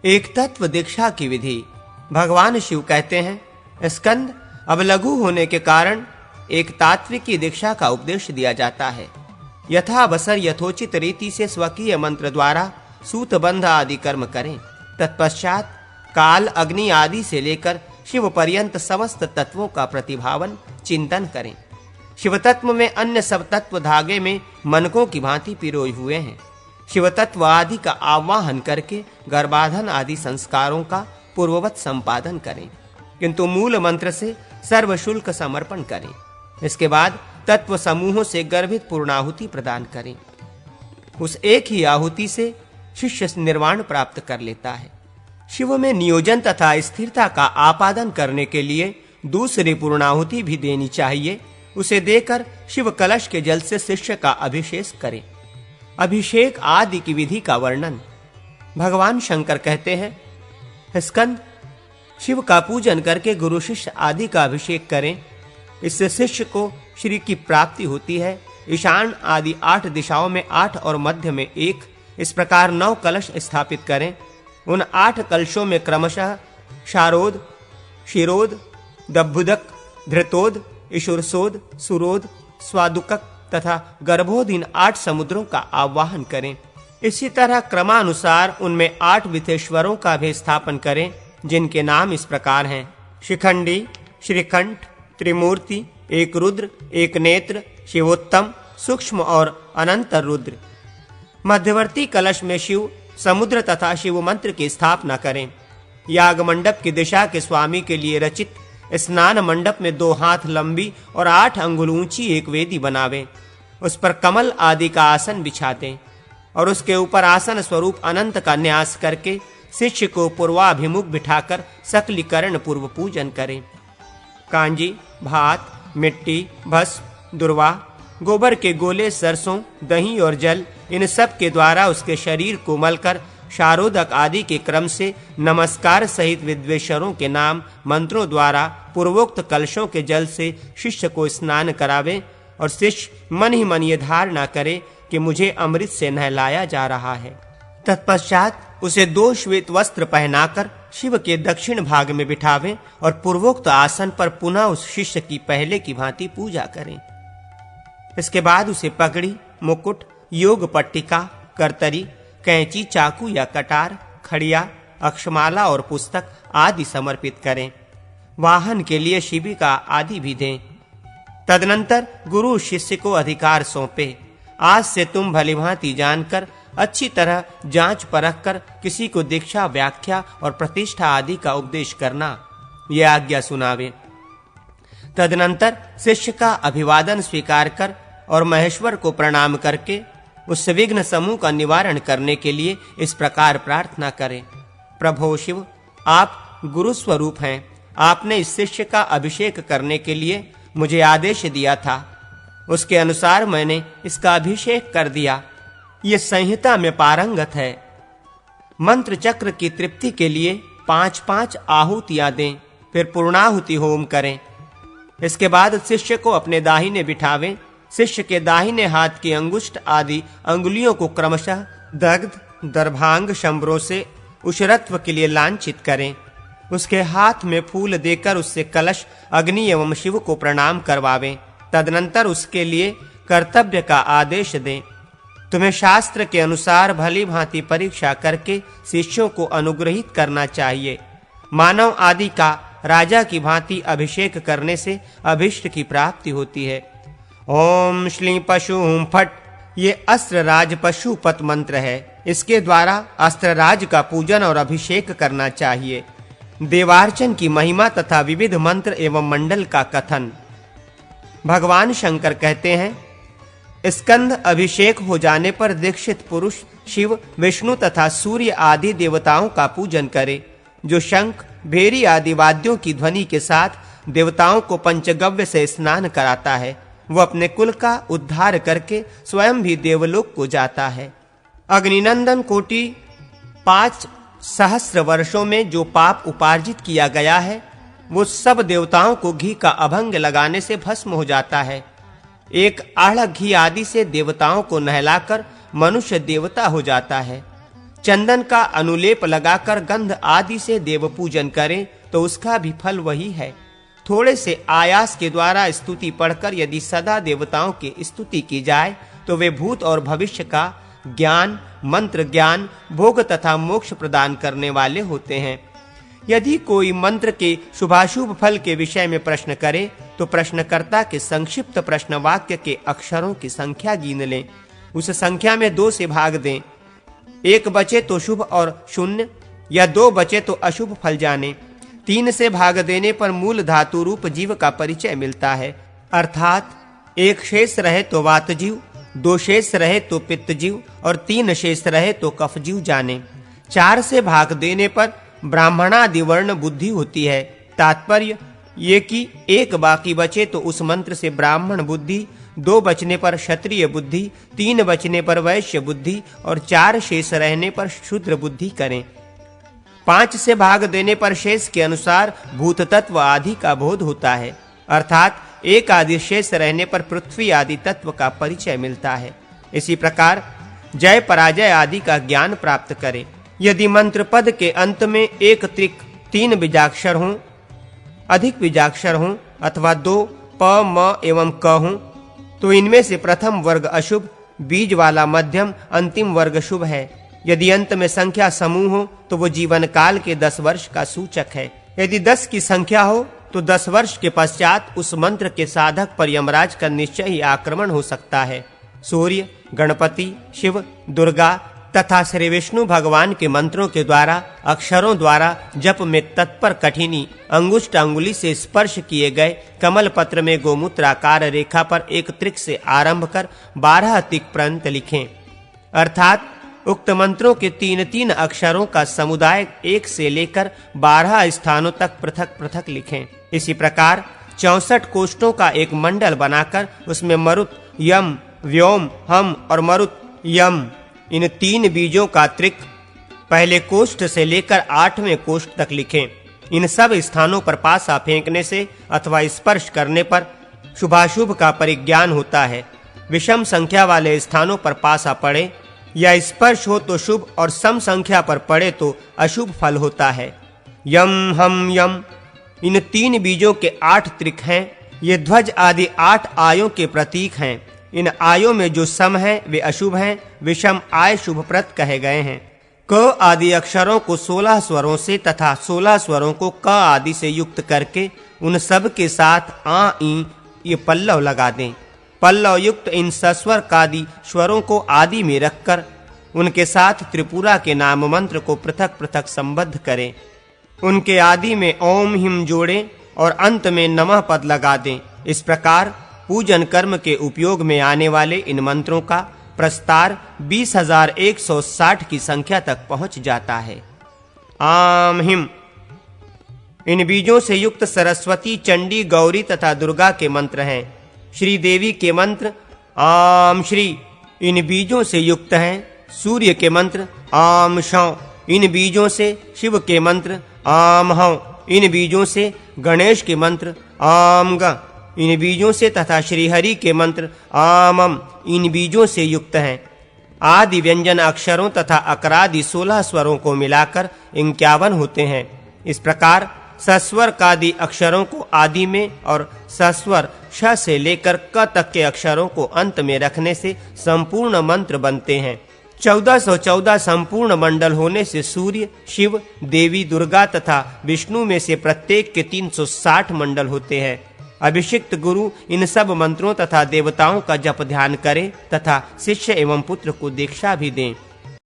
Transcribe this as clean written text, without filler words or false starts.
एक तत्व दीक्षा की विधि। भगवान शिव कहते हैं, स्कंद, अब लघु होने के कारण एक तात्विक की दीक्षा का उपदेश दिया जाता है। यथा अवसर यथोचित रीति से स्वकीय मंत्र द्वारा सूत बंध आदि कर्म करें। तत्पश्चात काल, अग्नि आदि से लेकर शिव पर्यंत समस्त तत्वों का प्रतिभावन चिंतन करें। शिव तत्व में अन्य सब तत्व धागे में मनकों की भांति पिरोए हुए हैं। शिव तत्व आदि का आवाहन करके गर्भाधान आदि संस्कारों का पूर्ववत संपादन करें, किंतु मूल मंत्र से सर्वशुल्क समर्पण करें। इसके बाद तत्व समूहों से गर्भित पूर्णाहुति प्रदान करें। उस एक ही आहुति से शिष्य निर्वाण प्राप्त कर लेता है। शिव में नियोजन तथा स्थिरता का आपादन करने के लिए दूसरी पूर्णाहुति भी देनी चाहिए। उसे देकर शिव कलश के जल से शिष्य का अभिषेक करें। अभिषेक आदि की विधि का वर्णन। भगवान शंकर कहते हैं, स्कंद, शिव का पूजन करके गुरु शिष्य आदि का अभिषेक करें। इससे शिष्य को श्री की प्राप्ति होती है। ईशान आदि 8 दिशाओं में 8 और मध्य में 1, इस प्रकार 9 कलश स्थापित करें। उन 8 कलशों में क्रमशः शारोद, क्षीरोद, दब्बुदक, धृतोद, ईशुरसोद, सुरोद, स्वादुकक तथा गर्भोद इन 8 समुद्रों का आवाहन करें। इसी तरह क्रमानुसार उनमें 8 विथेश्वरों का भी स्थापन करें, जिनके नाम इस प्रकार हैं: शिखंडी, श्रीकंठ, त्रिमूर्ति, एक रुद्र, एक नेत्र, शिवोत्तम, सूक्ष्म और अनंत रुद्र। मध्यवर्ती कलश में शिव, समुद्र तथा शिव मंत्र की स्थापना करें। याग मंडप की दिशा के स्वामी के लिए रचित स्नान मंडप में 2 हाथ लंबी और 8 अंगुल ऊंची एक वेदी बनावें। उस पर कमल आदि का आसन बिछा दें और उसके ऊपर आसन स्वरूप अनंत का न्यास करके शिष्य को पूर्वाभिमुख बिठाकर सकलीकरण पूर्व पूजन करें। कांजी, भात, मिट्टी, भस्म, दुर्वा, गोबर के गोले, सरसों, दही और जल, इन सब के द्वारा उसके शरीर को मलकर शारोदक आदि के क्रम से नमस्कार सहित विद्वेषरों के नाम मंत्रों द्वारा पूर्वोक्त कलशों के जल से शिष्य को स्नान करावे और शिष्य मन ही मन ये धारणा करे कि मुझे अमृत से नहलाया जा रहा है। तत्पश्चात उसे 2 श्वेत वस्त्र पहनाकर शिव के दक्षिण भाग में बिठावें और पूर्वोक्त आसन पर पुनः उस शिष्य की पहले की भांति पूजा करें। इसके बाद उसे पगड़ी, मुकुट, योग पट्टिका, करतरी, कैंची, चाकू या कटार, खड़िया, अक्षमाला और पुस्तक आदि समर्पित करें। वाहन के लिए शिविका आदि भी दें। तदनंतर गुरु शिष्य को अधिकार सौंपे। आज से तुम भलीभांति जानकर अच्छी तरह जांच परख कर किसी को दीक्षा, व्याख्या और प्रतिष्ठा आदि का उपदेश करना, यह आज्ञा सुनावे। तदनंतर शिष्य का अभिवादन स्वीकार कर और महेश्वर को प्रणाम करके उस विघ्न समूह का निवारण करने के लिए इस प्रकार प्रार्थना करें: प्रभो शिव, आप गुरु स्वरूप हैं। आपने इस शिष्य का अभिषेक करने के लिए मुझे आदेश दिया था, उसके अनुसार मैंने इसका अभिषेक कर दिया। ये संहिता में पारंगत है। मंत्र चक्र की तृप्ति के लिए 5-5 आहुतियां दें, फिर पूर्णाहुति होम करें। इसके बाद शिष्य को अपने दाहिने बिठावें। शिष्य के दाहिने हाथ की अंगुष्ठ आदि अंगुलियों को क्रमशः दग्ध, दर्भांग, शंबरों से उशरत्व के लिए लांछित करें। उसके हाथ में फूल देकर उससे कलश, अग्नि एवं शिव को प्रणाम करवावें। तदनंतर उसके लिए कर्तव्य का आदेश दें। तुम्हें शास्त्र के अनुसार भली भांति परीक्षा करके शिष्यों को अनुग्रहित करना चाहिए। मानव आदि का राजा की भांति अभिषेक करने से अभिष्ट की प्राप्ति होती है। ओम श्ली पशुं फट, ये अस्त्रराज पशुपत मंत्र है। इसके द्वारा अस्त्रराज का पूजन और अभिषेक करना चाहिए। देवार्चन की महिमा तथा विविध मंत्र एवं मंडल का कथन। भगवान शंकर कहते हैं, स्कंद, अभिषेक हो जाने पर दीक्षित पुरुष शिव, विष्णु तथा सूर्य आदि देवताओं का पूजन करे। जो शंख, भेरी आदि वाद्यों की ध्वनि के साथ देवताओं को पंचगव्य से स्नान कराता है, वह अपने कुल का उद्धार करके स्वयं भी देवलोक को जाता है। अग्निनंदन कोटि 5 सहस्र वर्षों में जो पाप उपार्जित किया गया है, वो सब देवताओं को घी का अभंग लगाने से भस्म हो जाता है। एक आढ़ घी आदि से देवताओं को नहलाकर मनुष्य देवता हो जाता है। चंदन का अनुलेप लगाकर गंध आदि से देव पूजन करें तो उसका भी फल वही है। थोड़े से आयास के द्वारा स्तुति पढ़कर यदि सदा देवताओं की स्तुति की जाए तो वे भूत और भविष्य का ज्ञान, मंत्र ज्ञान, भोग तथा मोक्ष प्रदान करने वाले होते हैं। यदि कोई मंत्र के शुभाशुभ फल के विषय में प्रश्न करे तो प्रश्नकर्ता के संक्षिप्त प्रश्न वाक्य के अक्षरों की संख्या गिन लें। उस संख्या में 2 से भाग दें। 1 बचे तो शुभ और 0, या 2 बचे तो अशुभ फल जाने। 3 से भाग देने पर मूल धातु रूप जीव का परिचय मिलता है, अर्थात 1 शेष रहे तो वात जीव, 2 शेष रहे तो पित्त जीव और 3 शेष रहे तो कफ जीव जाने। 4 से भाग देने पर ब्राह्मणादि वर्ण बुद्धि होती है। तात्पर्य ये कि 1 बाकी बचे तो उस मंत्र से ब्राह्मण बुद्धि, 2 बचने पर क्षत्रिय बुद्धि, 3 बचने पर वैश्य बुद्धि और 4 शेष रहने पर शूद्र बुद्धि करें। 5 से भाग देने पर शेष के अनुसार भूत तत्व आदि का बोध होता है, अर्थात 1 आदि शेष रहने पर पृथ्वी आदि तत्व का परिचय मिलता है। इसी प्रकार जय पराजय आदि का ज्ञान प्राप्त करें। यदि मंत्र पद के अंत में 1 त्रिक 3 बीजाक्षर हों, अधिक बीजाक्षर हों अथवा 2 प, म एवं क हों तो इनमें से प्रथम वर्ग अशुभ, बीज वाला मध्यम, अंतिम वर्ग शुभ है। यदि अंत में संख्या समूह हो तो वो जीवन काल के 10 वर्ष का सूचक है। यदि 10 की संख्या हो तो 10 वर्ष के पश्चात उस मंत्र के साधक पर यमराज का निश्चय ही आक्रमण हो सकता है। सूर्य, गणपति, शिव, दुर्गा तथा श्री विष्णु भगवान के मंत्रों के द्वारा, अक्षरों द्वारा जप में तत्पर कठिनी अंगुष्ठ अंगुली से स्पर्श किए गए कमल पत्र में गोमूत्राकार रेखा पर 1 त्रिक से आरंभ कर 12 तिक पर्यंत लिखें, अर्थात उक्त मंत्रों के 3-3 अक्षरों का समुदाय 1 से लेकर 12 स्थानों तक पृथक-पृथक लिखें। इसी प्रकार 64 कोष्ठों का एक मंडल बनाकर उसमें मरुत, यम, व्योम, हम और मरुत, यम इन 3 बीजों का त्रिक पहले कोष्ठ से लेकर 8वें कोष्ठ तक लिखें। इन सब स्थानों पर पासा फेंकने से अथवा स्पर्श करने पर शुभाशुभ का परिज्ञान होता है। विषम संख्या वाले स्थानों पर पासा पड़े या स्पर्श हो तो शुभ और सम संख्या पर पड़े तो अशुभ फल होता है। यम, हम, यम इन 3 बीजों के 8 त्रिक हैं। ये ध्वज आदि 8 आयों के प्रतीक हैं। इन आयों में जो सम हैं वे अशुभ हैं, विषम आय शुभप्रद कहे गए हैं। क आदि अक्षरों को 16 स्वरों से तथा 16 स्वरों को क आदि से युक्त करके उन सब के साथ आ, ई ये पल्लव लगा दें। पल्लव युक्त इन सस्वर कादि स्वरों को आदि में रखकर उनके साथ त्रिपुरा के नाम मंत्र को पृथक-पृथक संबद्ध करें। उनके आदि में ओम हिम जोड़ें और अंत में नमः पद लगा दें। इस प्रकार पूजन कर्म के उपयोग में आने वाले इन मंत्रों का प्रस्तार 20,160 की संख्या तक पहुंच जाता है। आम हिम इन बीजों से युक्त सरस्वती, चंडी, गौरी तथा दुर्गा के मंत्र हैं। श्री देवी के मंत्र आम श्री इन बीजों से युक्त हैं। सूर्य के मंत्र आम शौ इन बीजों से, शिव के मंत्र आम हौ इन बीजों से, गणेश के मंत्र आम ग इन बीजों से तथा श्रीहरि के मंत्र आमम इन बीजों से युक्त हैं। आदि व्यंजन अक्षरों तथा अकरादि 16 स्वरों को मिलाकर 51 होते हैं। इस प्रकार सस्वर कादि अक्षरों को आदि में और सस्वर श से लेकर क तक के अक्षरों को अंत में रखने से संपूर्ण मंत्र बनते हैं। 1414 संपूर्ण मंडल होने से सूर्य, शिव, देवी, दुर्गा तथा विष्णु में से प्रत्येक के 360 मंडल होते हैं। अभिषिक्त गुरु इन सब मंत्रों तथा देवताओं का जप ध्यान करे तथा शिष्य एवं पुत्र को दीक्षा भी दें।